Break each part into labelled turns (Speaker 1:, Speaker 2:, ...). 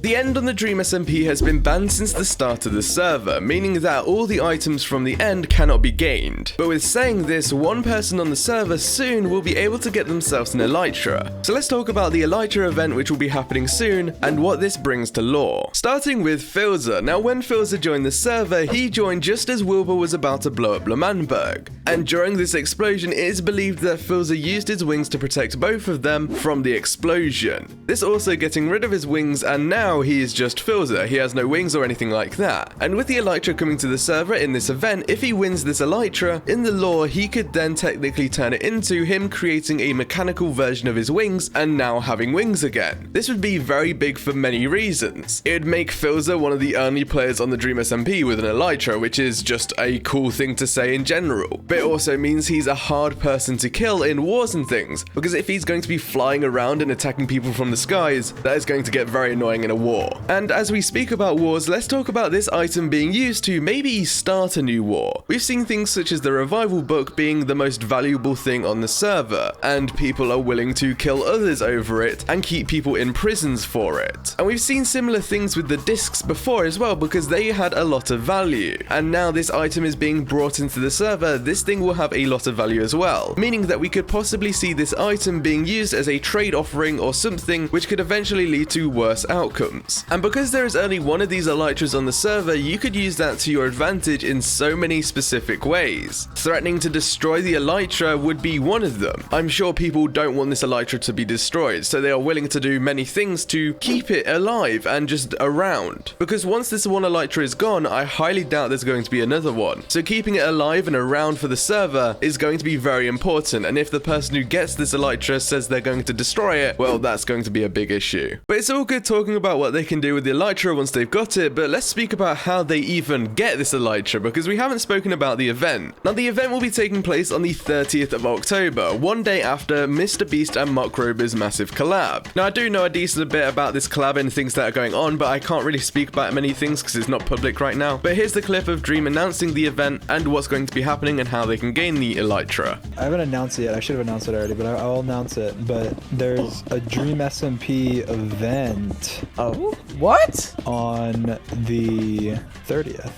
Speaker 1: The end on the Dream SMP has been banned since the start of the server, meaning that all the items from the end cannot be gained. But with saying this, one person on the server soon will be able to get themselves an Elytra. So let's talk about the Elytra event which will be happening soon, and what this brings to lore. Starting with Filza. Now when Filza joined the server, he joined just as Wilbur was about to blow up L'Manberg. And during this explosion, it is believed that Filza used his wings to protect both of them from the explosion. This also getting rid of his wings, and now he is just Filza. He has no wings or anything like that. And with the Elytra coming to the server in this event, if he wins this Elytra, in the lore he could then technically turn it into him creating a mechanical version of his wings and now having wings again. This would be very big for many reasons. It would make Filza one of the only players on the Dream SMP with an Elytra, which is just a cool thing to say in general. But it also means he's a hard person to kill in wars and things, because if he's going to be flying around and attacking people from the skies, that is going to get very annoying in a war. And as we speak about wars, let's talk about this item being used to maybe start a new war. We've seen things such as the revival book being the most valuable thing on the server, and people are willing to kill others over it and keep people in prisons for it. And we've seen similar things with the discs before as well, because they had a lot of value. And now this item is being brought into the server, this thing will have a lot of value as well, meaning that we could possibly see this item being used as a trade offering or something which could eventually lead to worse outcomes. And because there is only one of these Elytras on the server, you could use that to your advantage in so many specific ways. Threatening to destroy the Elytra would be one of them. I'm sure people don't want this Elytra to be destroyed, so they are willing to do many things to keep it alive and just around. Because once this one Elytra is gone, I highly doubt there's going to be another one. So keeping it alive and around for the server is going to be very important, and if the person who gets this Elytra says they're going to destroy it, well, that's going to be a big issue. But it's all good talking about what they can do with the Elytra once they've got it, but let's speak about how they even get this Elytra, because we haven't spoken about the event. Now the event will be taking place on the 30th of October, one day after Mr. Beast and Mark Rober's massive collab. Now I do know a decent bit about this collab and things that are going on, but I can't really speak about many things because it's not public right now. But here's the clip of Dream announcing the event and what's going to be happening and how they can gain the Elytra.
Speaker 2: I haven't announced it yet. I should have announced it already, but I'll announce it. But there's a Dream SMP event.
Speaker 3: Oh, what?
Speaker 2: On the 30th.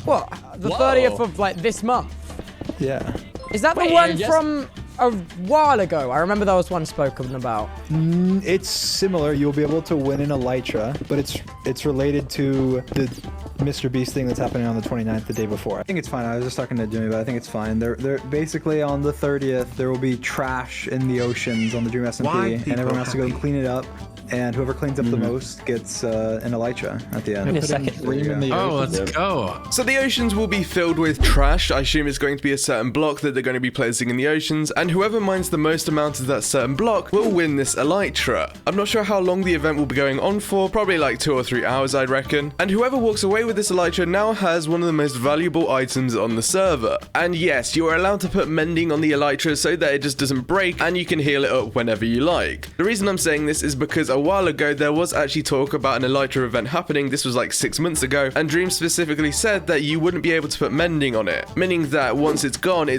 Speaker 3: What? The 30th of like this month?
Speaker 2: Yeah.
Speaker 3: Is that the one from a while ago? I remember there was one spoken about.
Speaker 2: It's similar. You'll be able to win an Elytra, but it's related to the Mr. Beast thing that's happening on the 29th, the day before. I think it's fine. I was just talking to Jimmy, but I think it's fine. They're basically on the 30th. There will be trash in the oceans on the Dream SMP, and everyone has to go and clean it up. And whoever cleans up the most gets an Elytra at the end.
Speaker 3: In a second.
Speaker 4: Oh, let's go.
Speaker 1: So the oceans will be filled with trash. I assume it's going to be a certain block that they're going to be placing in the oceans, and whoever mines the most amount of that certain block will win this Elytra. I'm not sure how long the event will be going on for, probably like 2 or 3 hours I'd reckon. And whoever walks away with this Elytra now has one of the most valuable items on the server. And yes, you are allowed to put mending on the Elytra so that it just doesn't break and you can heal it up whenever you like. The reason I'm saying this is because a while ago there was actually talk about an Elytra event happening. This was like 6 months ago, and Dream specifically said that you wouldn't be able to put mending on it, meaning that once it's gone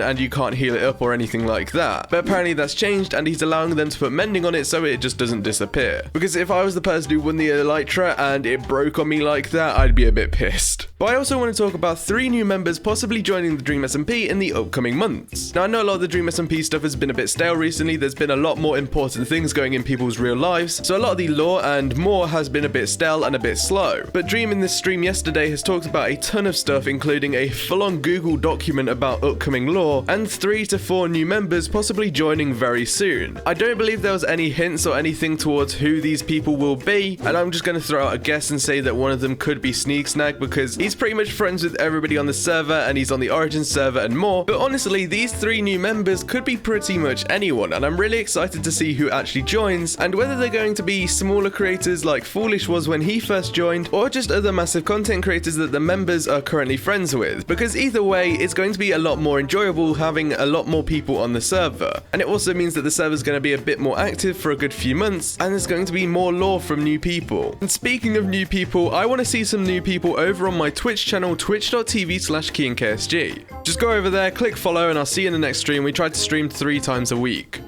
Speaker 1: and you can't heal it up or anything like that. But apparently that's changed and he's allowing them to put mending on it so it just doesn't disappear. Because if I was the person who won the Elytra and it broke on me like that, I'd be a bit pissed. But I also want to talk about 3 new members possibly joining the Dream SMP in the upcoming months. Now I know a lot of the Dream SMP stuff has been a bit stale recently. There's been a lot more important things going in people's real lives, so a lot of the lore and more has been a bit stale and a bit slow. But Dream in this stream yesterday has talked about a ton of stuff, including a full-on Google document about upcoming lore and 3 to 4 new members possibly joining very soon. I don't believe there was any hints or anything towards who these people will be, and I'm just going to throw out a guess and say that one of them could be Sneaksnag, because he's pretty much friends with everybody on the server and he's on the Origin server and more. But honestly, these 3 new members could be pretty much anyone, and I'm really excited to see who actually joins and whether they're going to be smaller creators like Foolish was when he first joined, or just other massive content creators that the members are currently friends with, because either way it's going to be a lot more enjoyable having a lot more people on the server. And it also means that the server is going to be a bit more active for a good few months, and there's going to be more lore from new people. And speaking of new people, I want to see some new people over on my Twitch channel, twitch.tv/KianKSG. Just go over there, click follow, and I'll see you in the next stream. We try to stream 3 times a week.